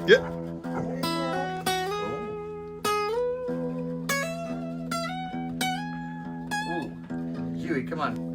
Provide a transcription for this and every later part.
Yeah. Ooh. Huey, come on.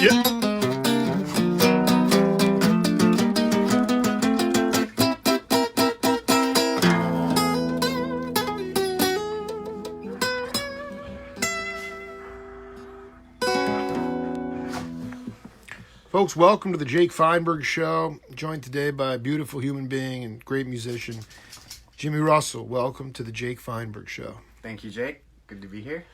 Yeah. Folks, welcome to the Jake Feinberg Show. Joined today by a beautiful human being and great musician, Jimmy Russell. Welcome to the Jake Feinberg Show. Thank you, Jake. Good to be here.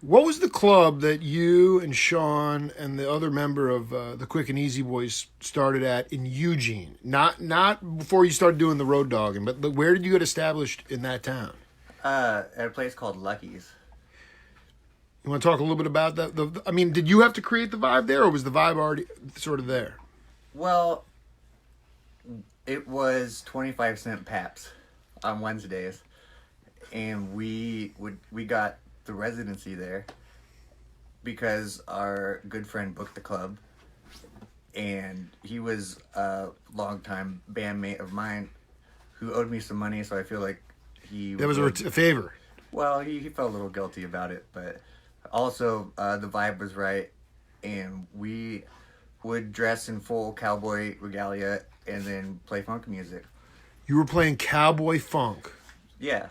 What was the club that you and Sean and the other member of the Quick and Easy Boys started at in Eugene? Not before you started doing the road dogging, but where did you get established in that town? At a place called Lucky's. You want to talk a little bit about that? I mean, did you have to create the vibe there, or was the vibe already sort of there? Well, it was 25-cent Paps on Wednesdays, and we got the residency there because our good friend booked the club, and he was a longtime bandmate of mine who owed me some money, so I feel like that was a favor. Well, he felt a little guilty about it, but also the vibe was right, and we would dress in full cowboy regalia and then play funk music. You were playing cowboy funk. Yeah.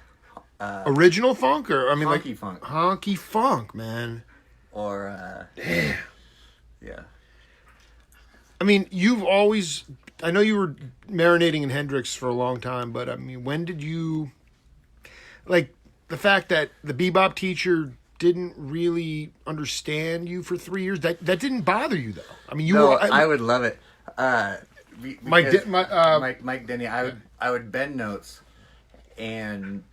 Original funk, or I mean, honky like funk. Honky funk, man. Or damn. Yeah. I mean, you've always. I know you were marinating in Hendrix for a long time, but I mean, when did you? Like the fact that the bebop teacher didn't really understand you for 3 years. That didn't bother you though. I mean, I would love it. Mike Denny. I would bend notes, and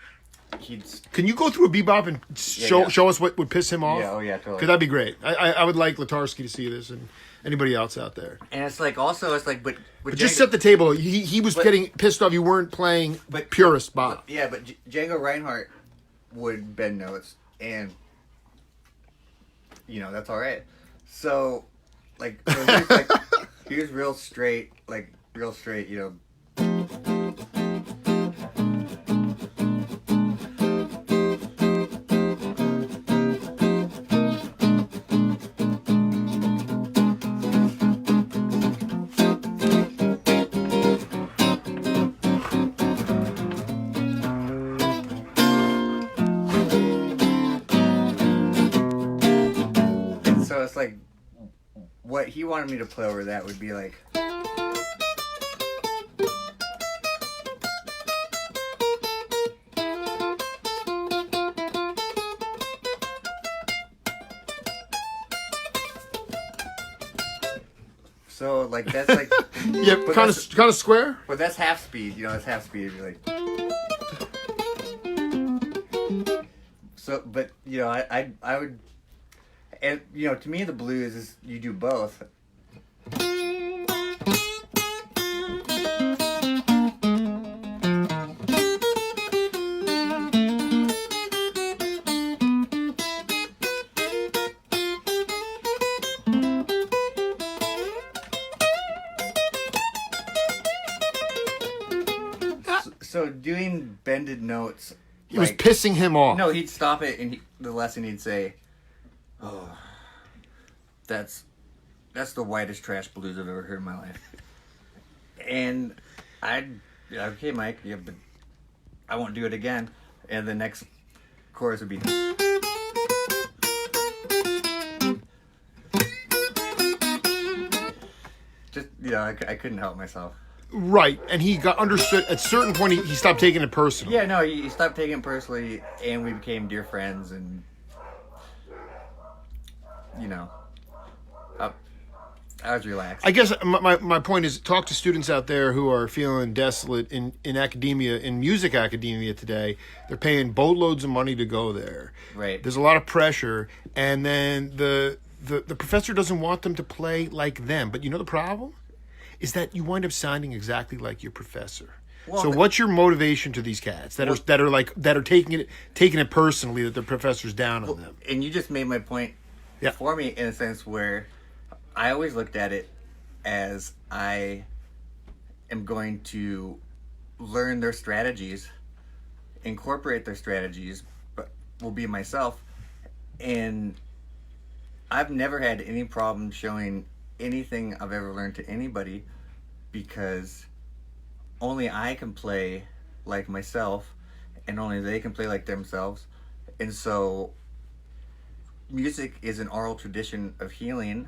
he'd. Can you go through a bebop and show us what would piss him off? Yeah. Oh yeah. Totally. Because that'd be great. I would like Latarsky to see this and anybody else out there. And it's like also but just set the table. He was getting pissed off. You weren't playing purist bop. Yeah, but Django Reinhardt would bend notes and. That's all right. So, here's real straight, So it's like, what he wanted me to play over that would be like. So like that's like Yeah, but kind that's- of square. but that's half speed. You know, that's half speed. You're like. So, but you know, I would, and you know, to me the blues is you do both. So doing bended notes. It was pissing him off. No, he'd stop it, and the lesson he'd say, "Oh, that's the whitest trash blues I've ever heard in my life." And okay, Mike, yeah, but I won't do it again. And the next chorus would be. Just I couldn't help myself. Right, and he got understood. At a certain point, he stopped taking it personal. Yeah, no, he stopped taking it personally, and we became dear friends, and you know, I was relaxed. I guess my point is, talk to students out there who are feeling desolate in academia, in music academia today. They're paying boatloads of money to go there. Right. There's a lot of pressure, and then the professor doesn't want them to play like them. But you know the problem is that you wind up sounding exactly like your professor. Well, so what's your motivation to these cats that are taking it personally that the professor's down on them? And you just made my point for me in a sense where I always looked at it as I am going to learn their strategies, incorporate their strategies, but will be myself. And I've never had any problem showing anything I've ever learned to anybody because only I can play like myself and only they can play like themselves. And so music is an oral tradition of healing,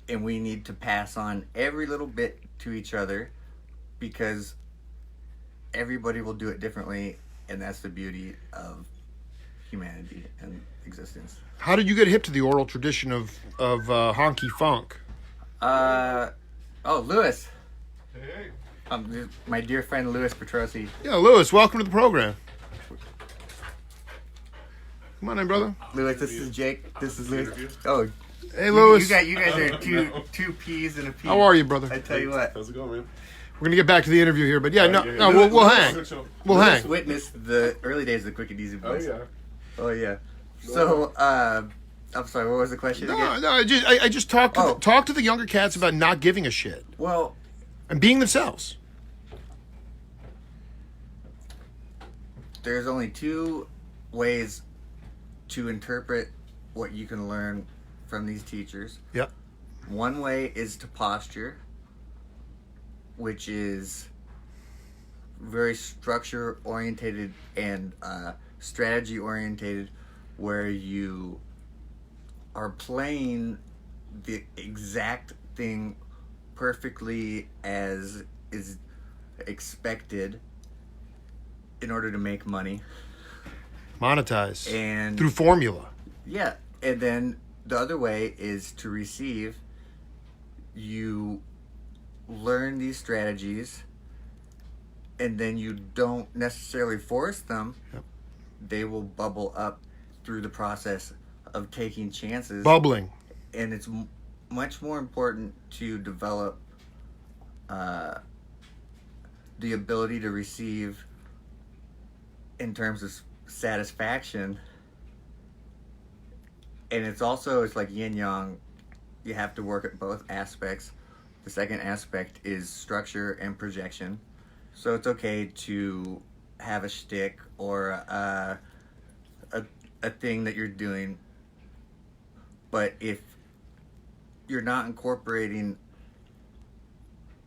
and we need to pass on every little bit to each other because everybody will do it differently, and that's the beauty of humanity and existence. How did you get hip to the oral tradition of honky funk? Lewis. Hey. My dear friend Louis Petrosi. Yeah, Lewis, welcome to the program. Come on in, brother. Louis, this is Jake. This is Louis. Oh, Hey, Lewis. you guys are two peas and a pea. How are you, brother? I tell you what. How's it going, man? We're gonna get back to the interview here, but yeah, no, Lewis- we'll hang. We'll Louis hang. witnessed the early days of the Quick and Easy Oh Boys. yeah. Oh yeah. So, I'm sorry. What was the question again? No, I just talk to the younger cats about not giving a shit Well, and being themselves. there's only two ways to interpret what you can learn from these teachers. Yep. One way is to posture, which is very structure orientated and strategy orientated, where you are playing the exact thing perfectly as is expected in order to make money. Monetize And through formula. yeah, and then the other way is to receive. You learn these strategies, and then you don't necessarily force them. Yep. They will bubble up through the process of taking chances. Bubbling. And it's much more important to develop the ability to receive in terms of satisfaction. And it's like yin yang. You have to work at both aspects. The second aspect is structure and projection. So it's okay to have a shtick or a thing that you're doing, but if you're not incorporating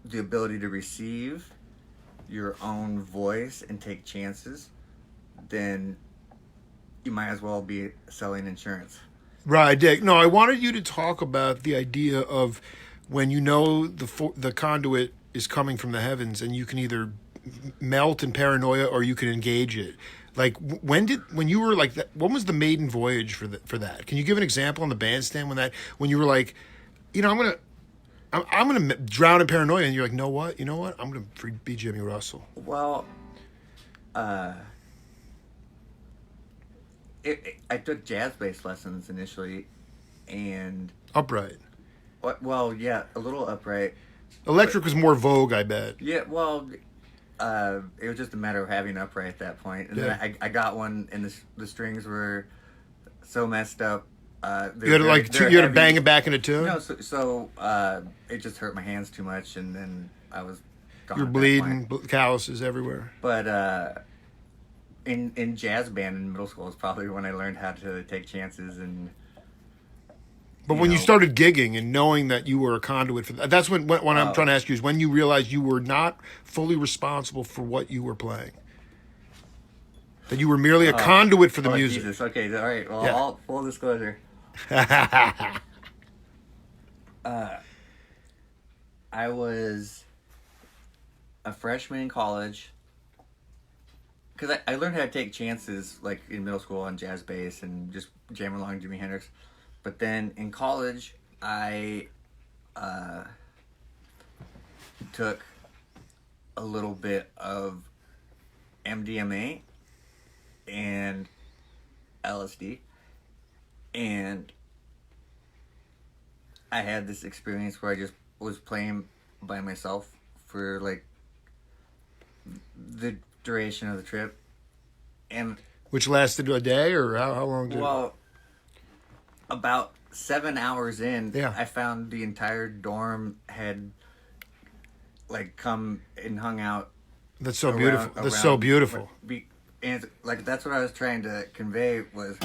the ability to receive your own voice and take chances, then you might as well be selling insurance. Right, Dick. No, I wanted you to talk about the idea of when you know the conduit is coming from the heavens, and you can either melt in paranoia or you can engage it. Like when you were like that? When was the maiden voyage for that? Can you give an example on the bandstand when you were like, I'm I'm going to drown in paranoia, and you're like, know what? You know what? I'm going to be Jimmy Russell. Well, I took jazz bass lessons initially, and Upright. well, yeah, a little upright. Electric was more vogue, I bet. Yeah, well, it was just a matter of having upright at that point, and Yeah. then I got one, and the strings were so messed up. You had to bang it back into tune. No, it just hurt my hands too much, and then I was gone. You're at that bleeding, point. calluses everywhere. But in jazz band in middle school is probably when I learned how to take chances and. But when you started gigging and knowing that you were a conduit for that, that's when I'm trying to ask you is when you realized you were not fully responsible for what you were playing. That you were merely a conduit for the music. Jesus. Okay, all right. Well, Yeah. all full disclosure. I was a freshman in college because I learned how to take chances like in middle school on jazz bass and just jam along Jimi Hendrix. But then in college, I took a little bit of MDMA and LSD, and I had this experience where I just was playing by myself for like the duration of the trip, and Which lasted a day, or how long did well, about 7 hours in, Yeah. I found the entire dorm had like come and hung out. That's so beautiful. That's so beautiful. And like that's what I was trying to convey was.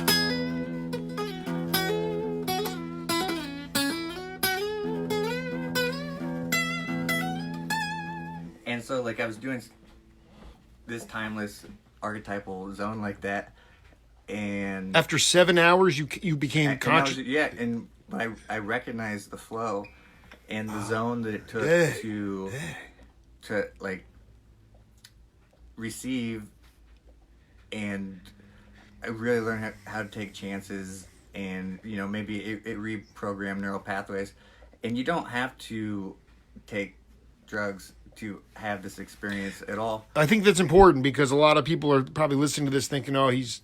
And so like I was doing this timeless archetypal zone like that, and After 7 hours, you became and conscious. but I recognized the flow and the zone that it took Dang. to like receive, and I really learned how to take chances, and maybe it reprogrammed neural pathways, and you don't have to take drugs to have this experience at all. I think that's important because a lot of people are probably listening to this thinking, "Oh, he's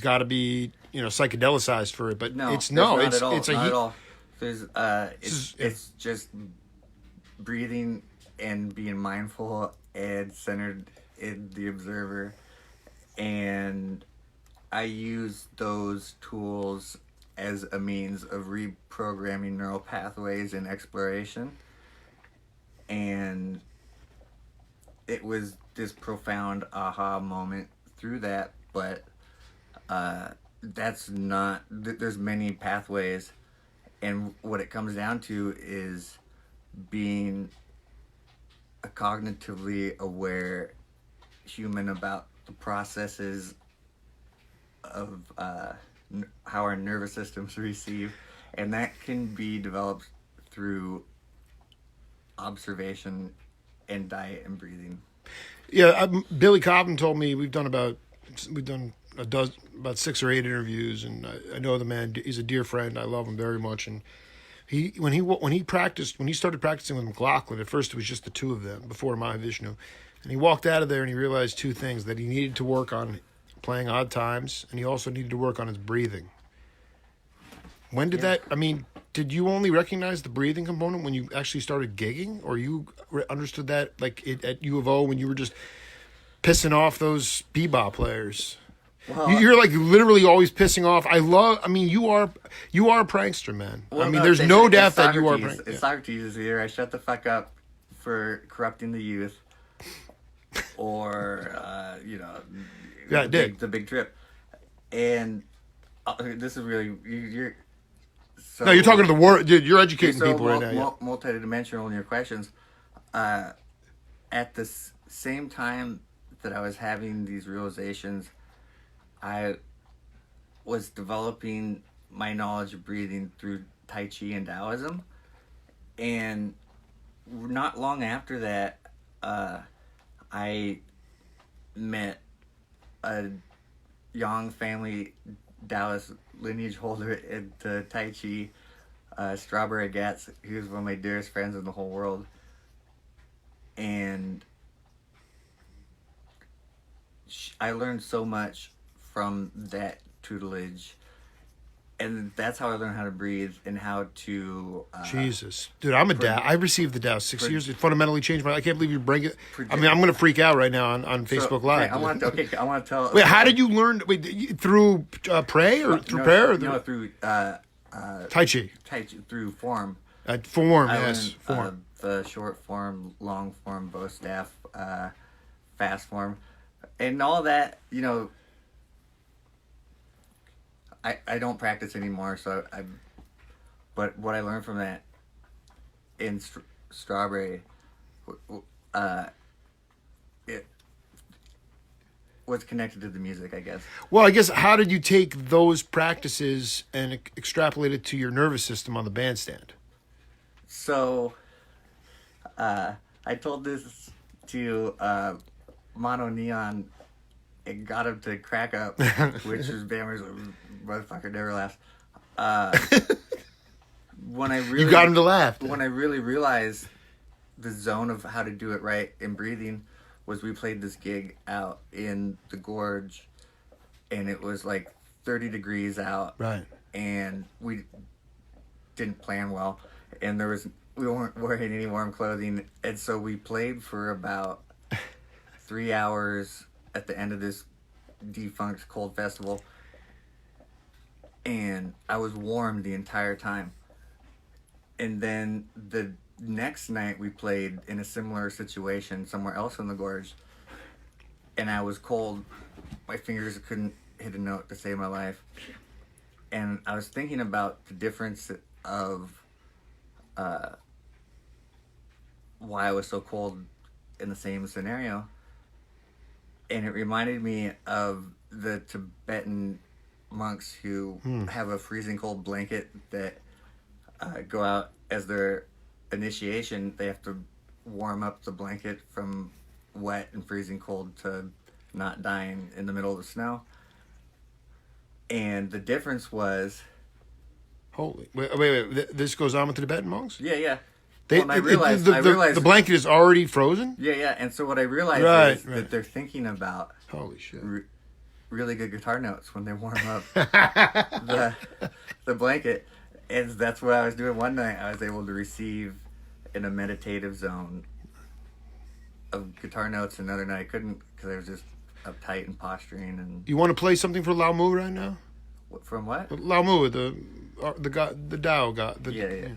got to be psychedelicized for it," but No, it's not it's at all. it's a Not at all. There's is- it's just breathing and being mindful and centered in the observer, and I use those tools as a means of reprogramming neural pathways and exploration, and it was this profound aha moment through that. But that's not there's many pathways, and what it comes down to is being a cognitively aware human about the processes of how our nervous systems receive, and that can be developed through observation and diet and breathing. Yeah, Billy Cobham told me we've done about 6 or 8 interviews, and I know the man. He's a dear friend. I love him very much. And when he started practicing with McLaughlin, at first it was just the two of them before Mahavishnu, and he walked out of there and he realized two things: that he needed to work on playing odd times, and he also needed to work on his breathing. When did that? I mean, did you only recognize the breathing component when you actually started gigging, or you understood that like at U of O when you were just pissing off those bebop players? Well, You're like literally always pissing off. I mean, you are a prankster, man. well, I mean, no, there's it's- no it's doubt that you are. Socrates. It's Socrates here. I shut the fuck up for corrupting the youth, or Yeah, I did. The big trip, and this is really you're. So, No, you're talking to the world. Dude, you're educating so people right now. Yeah. multidimensional in your questions. At the same time that I was having these realizations, I was developing my knowledge of breathing through Tai Chi and Taoism, and not long after that, I met a Yang family Taoist lineage holder at the Tai Chi Strawberry Gats. He was one of my dearest friends in the whole world. And I learned so much from that tutelage. And that's how I learned how to breathe and how to... Jesus. Dude, I'm a Dow. I received the Dow 6 years. It fundamentally changed my... I can't believe you bring it... I mean, I'm going to freak out right now on Facebook Live. I want to tell... Wait, how did you learn... Wait, through pray or through prayer? Or no, through... Tai Chi. Tai Chi, through form. Form, I yes. learned, Form. the short form, long form, bow staff, fast form. And all that, I don't practice anymore, so but what I learned from that in Strawberry, it was connected to the music, I guess. Well, I guess, how did you take those practices and extrapolate it to your nervous system on the bandstand? So, I told this to Mono Neon. It got him to crack up, which is Bammer's motherfucker never laughs. When I really You got him to laugh. When I really realized the zone of how to do it right in breathing was we played this gig out in the gorge, and it was like 30 degrees out. Right. And we didn't plan well, and we weren't wearing any warm clothing, and so we played for about 3 hours at the end of this defunct cold festival, and I was warm the entire time. And then the next night we played in a similar situation somewhere else in the gorge, and I was cold. My fingers couldn't hit a note to save my life. And I was thinking about the difference of why I was so cold in the same scenario. And it reminded me of the Tibetan monks who have a freezing cold blanket that go out as their initiation. They have to warm up the blanket from wet and freezing cold to not dying in the middle of the snow. And the difference was... Wait. This goes on with the Tibetan monks? Yeah. And I realized the blanket is already frozen? Yeah. And so what I realized is Right. that they're thinking about Holy shit. really good guitar notes when they warm up the blanket. And that's what I was doing one night. I was able to receive in a meditative zone of guitar notes. Another night I couldn't because I was just uptight and posturing. And You want to play something for Lao Mu right now? from what? Lao Mu, the god, the Tao god. Yeah.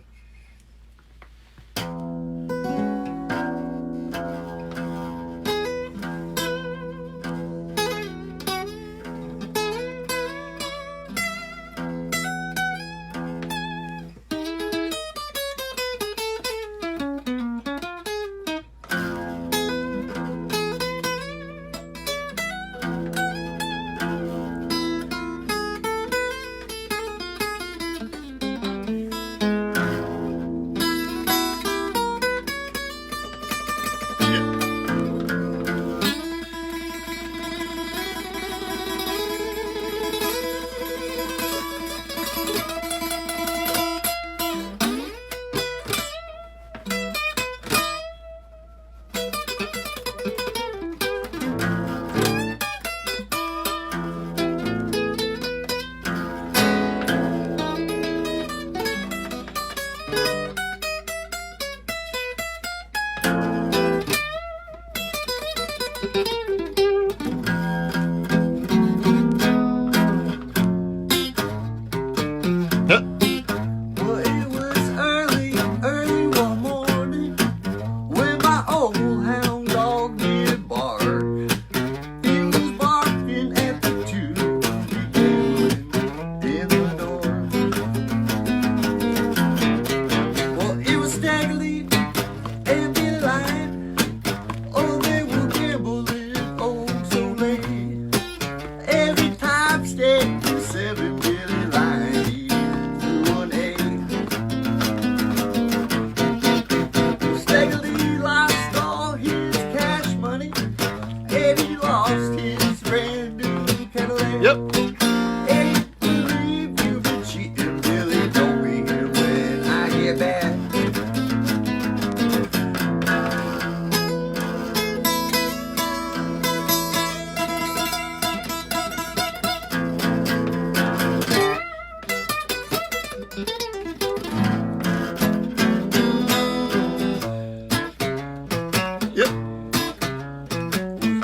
Yep.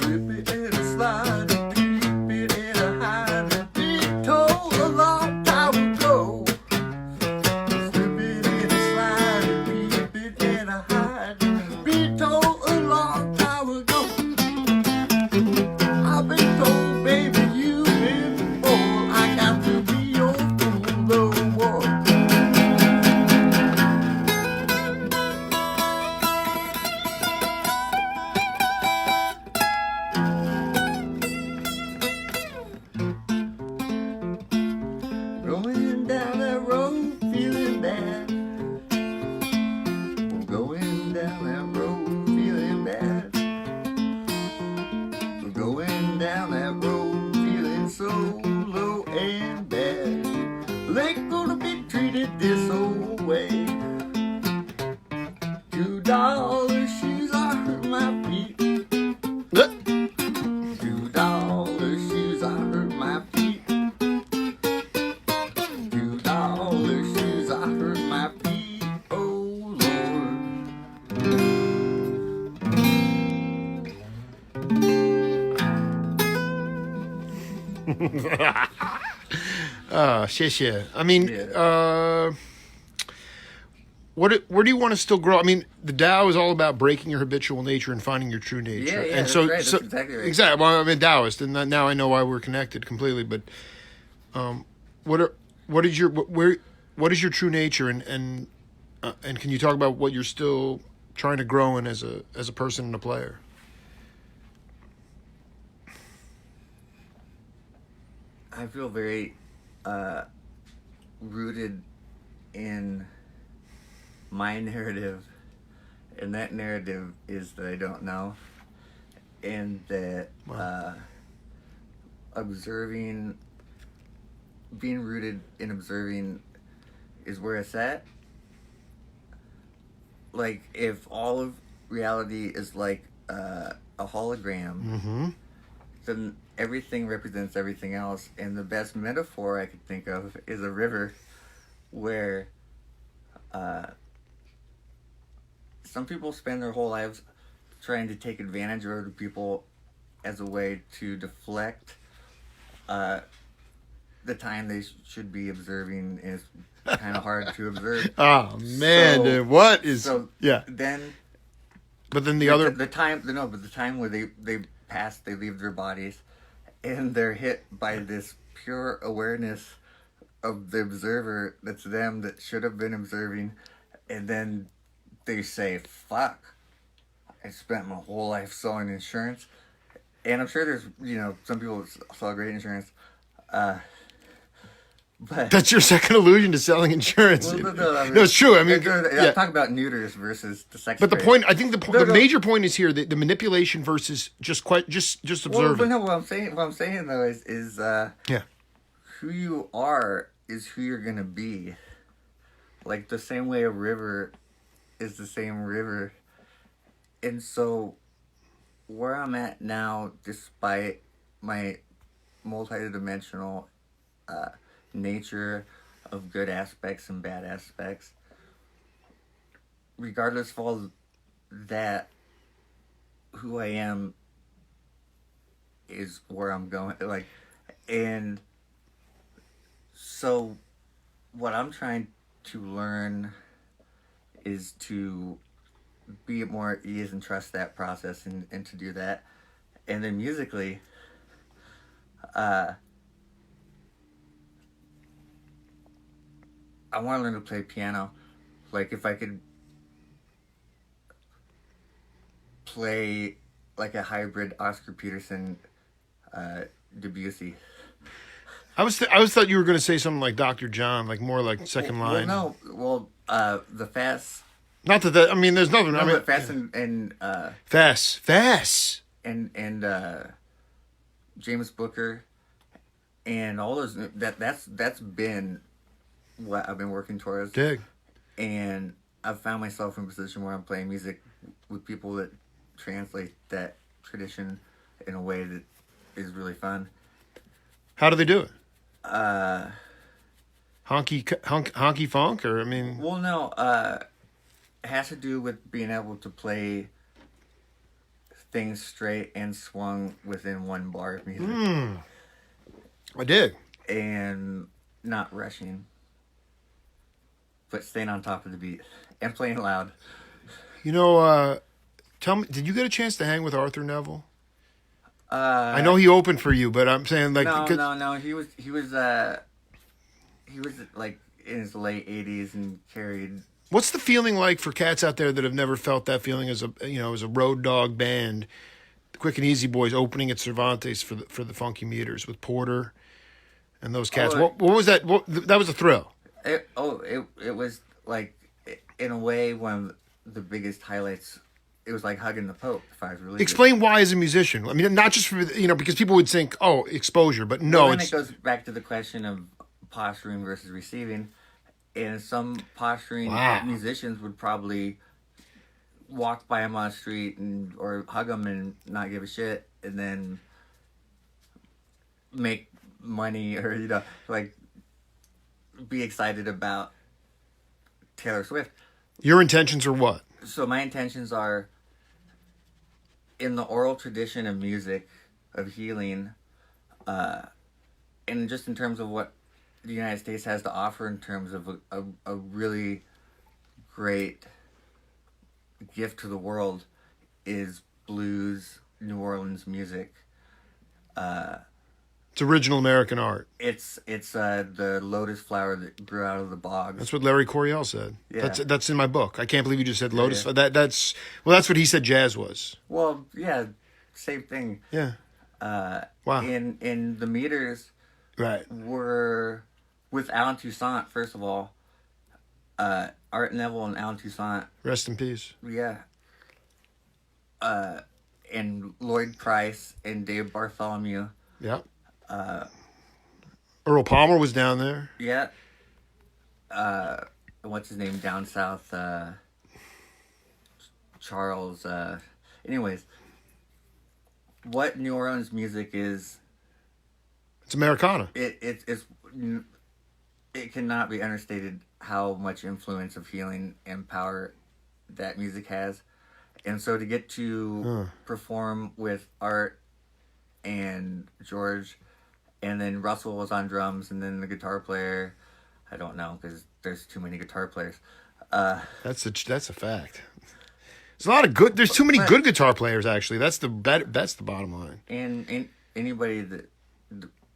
Slip it and a slide, keep it and a hide. Be told a long time ago. Slip it and a slide, keep it and a hide. Be told a long time ago. I've been told, baby, you've been bold. I got to be your fool no more. Going down that road, feeling bad. We're going down that road, feeling bad. We're going down that road, feeling so low and bad. Well, ain't gonna be treated this old way. $2 shoes, I hurt my feet. $2 shoes, I hurt my feet. $2 shoes, I hurt my feet. Oh Lord. Shit. I mean, Yeah. where do you want to still grow? I mean, the Tao is all about breaking your habitual nature and finding your true nature. Yeah, and that's so, right. That's so exactly right. exactly. Well, I'm a Taoist, and now I know why we're connected completely. But, what is your true nature, and can you talk about what you're still trying to grow in as a person and a player? I feel very rooted in my narrative, and that narrative is that I don't know, and that observing, being rooted in observing is where it's at. Like, if all of reality is like a hologram, Mm-hmm. then everything represents everything else. And the best metaphor I could think of is a river where some people spend their whole lives trying to take advantage of other people as a way to deflect the time they should be observing. And it's kind of hard to observe. Oh man, So- dude, what is? So yeah, then but then the other. the time but the time where they pass, they leave their bodies, and they're hit by this pure awareness of the observer that's them that should have been observing, and then they say, fuck, I spent my whole life selling insurance. And I'm sure there's some people that sell great insurance, but That's your second allusion to selling insurance. Well, no, I mean, no, it's true. I mean, I'm talking about neuters versus the sex. But the trade. point, I think No, the no. major point is here the manipulation versus just Well, observing. but no, what I'm saying though is Yeah. who you are is who you're gonna be. Like the same way a river is the same river, and so where I'm at now, despite my multidimensional nature of good aspects and bad aspects, regardless of all that, who I am is where I'm going. Like, and so what I'm trying to learn is to be more at ease and trust that process, and to do that. And then musically, I want to learn to play piano. Like, if I could play like a hybrid Oscar Peterson, Debussy. I was thought you were going to say something like Dr. John, like more like second line. Well, no. The Fast. Not that I mean, there's nothing. No, I mean, but Fast and Fast. and James Booker and all those, that's been what I've been working towards. Dig. And I've found myself in a position where I'm playing music with people that translate that tradition in a way that is really fun. How do they do it? honky funk, or I mean, Well, no, it has to do with being able to play things straight and swung within one bar of music I dig. and not rushing, but staying on top of the beat and playing loud. You know, tell me, did you get a chance to hang with Arthur Neville? I know he opened for you, but I'm saying like No. He was like in his late 80s and carried. What's the feeling like for cats out there that have never felt that feeling as a road dog band, the Quick and Easy Boys opening at Cervantes for the Funky Meters with Porter and those cats? Oh, What was that? That was a thrill. It was like, in a way, one of the biggest highlights. It was like hugging the Pope, if I was really. Explain why as a musician. I mean, not just for because people would think, oh, exposure, but no, Then it goes back to the question of posturing versus receiving, and some posturing musicians would probably walk by him on the street or hug him and not give a shit, and then make money or like be excited about Taylor Swift. Your intentions are what? So my intentions are, in the oral tradition of music, of healing, and just in terms of what the United States has to offer in terms of a really great gift to the world, is blues, New Orleans music. It's original American art. It's the lotus flower that grew out of the bog. That's what Larry Coryell said. Yeah. That's in my book. I can't believe you just said lotus. Yeah. That's what he said jazz was. Well, yeah, same thing. Yeah. Wow. In the meters, Right. were with Alan Toussaint, first of all. Art Neville and Alan Toussaint. Rest in peace. Yeah. And Lloyd Price and Dave Bartholomew. Yeah. Earl Palmer was down there. Yeah. What's his name down south? Charles. Anyways, what New Orleans music is, It's Americana. it cannot be understated how much influence of healing and power that music has. And so to get to perform with Art and George, and then Russell was on drums, and then the guitar player, I don't know, because there's too many guitar players. That's a fact. There's a lot of good. There's too many good guitar players. Actually, that's the bottom line. And anybody that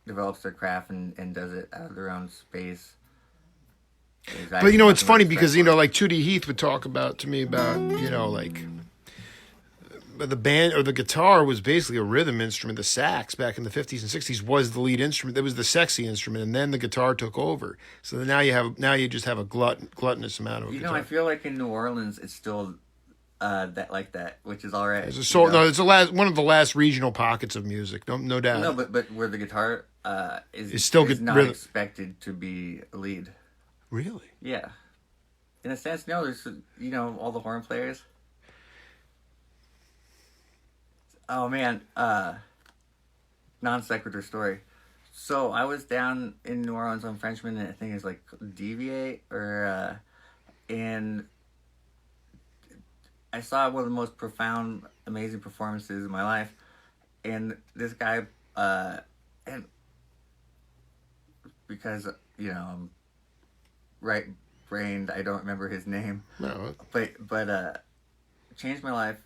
develops their craft and does it out of their own space. But it's funny because like Tootie Heath would talk to me about like the band or the guitar was basically a rhythm instrument. The sax back in the 50s and 60s was the lead instrument. That was the sexy instrument, and then the guitar took over. So now you just have a gluttonous amount of guitar. I feel like in New Orleans it's still that, which is all right. It's one of the last regional pockets of music. No doubt. No, but where the guitar is still not rhythm. expected to be a lead. Really? Yeah. In a sense, no. There's all the horn players. Oh man, non sequitur story. So I was down in New Orleans on Frenchman, and I think it's like Deviate and I saw one of the most profound, amazing performances in my life. And this guy, and because I'm right-brained, I don't remember his name. No. But changed my life.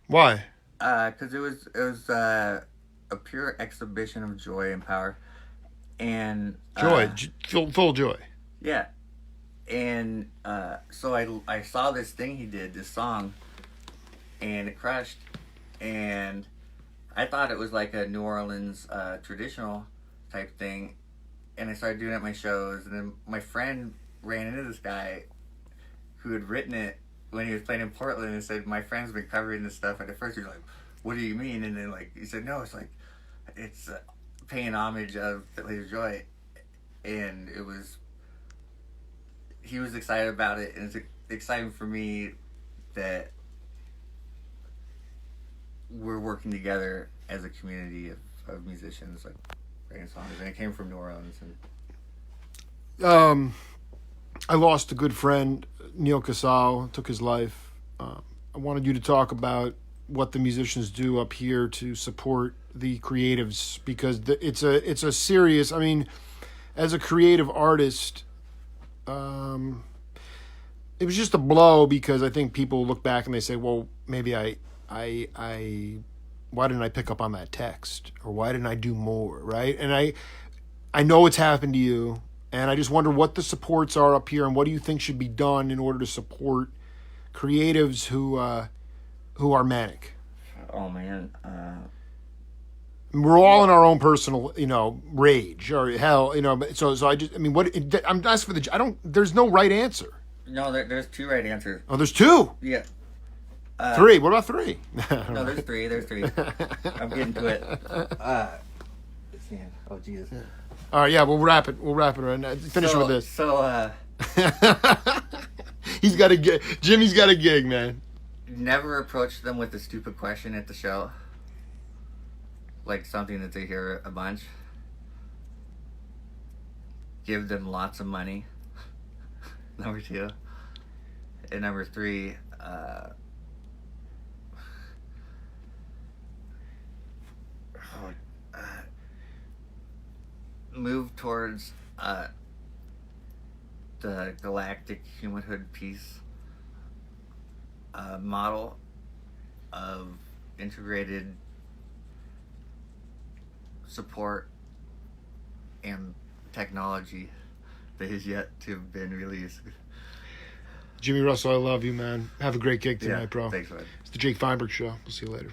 Why? Because it was a pure exhibition of joy and power, and joy, full joy. Yeah, and so I saw this thing he did, this song, and it crushed, and I thought it was like a New Orleans traditional type thing, and I started doing it at my shows, and then my friend ran into this guy who had written it when he was playing in Portland, and said, my friend's been covering this stuff. And at first he was like, what do you mean? And then he said, no, it's paying homage of Philly's Joy. And he was excited about it, and it's exciting for me that we're working together as a community of musicians, like writing songs, and it came from New Orleans. And I lost a good friend, Neil Casal, took his life. I wanted you to talk about what the musicians do up here to support the creatives, because it's a serious. I mean, as a creative artist, it was just a blow, because I think people look back and they say, well, maybe I why didn't I pick up on that text, or why didn't I do more, right? And I know it's happened to you, and I just wonder what the supports are up here, and what do you think should be done in order to support creatives who are manic. Oh man, We're all in our own personal, rage or hell, but so I just, I mean, I'm asking for there's no right answer. no, there's two right answers. Oh, there's two. Yeah. Three. What about three? No, there's three. There's three. I'm getting to it. Oh Jesus. All right, yeah, we'll wrap it right now. Finish with this. So, He's got a gig. Jimmy's got a gig, man. never approach them with a stupid question at the show. Like something that they hear a bunch. Give them lots of money. Number two. And number three, move towards the galactic humanhood peace model of integrated support and technology that is yet to have been released. Jimmy Russell, I love you, man. Have a great gig tonight, bro. Thanks, man. It's the Jake Feinberg Show. We'll see you later.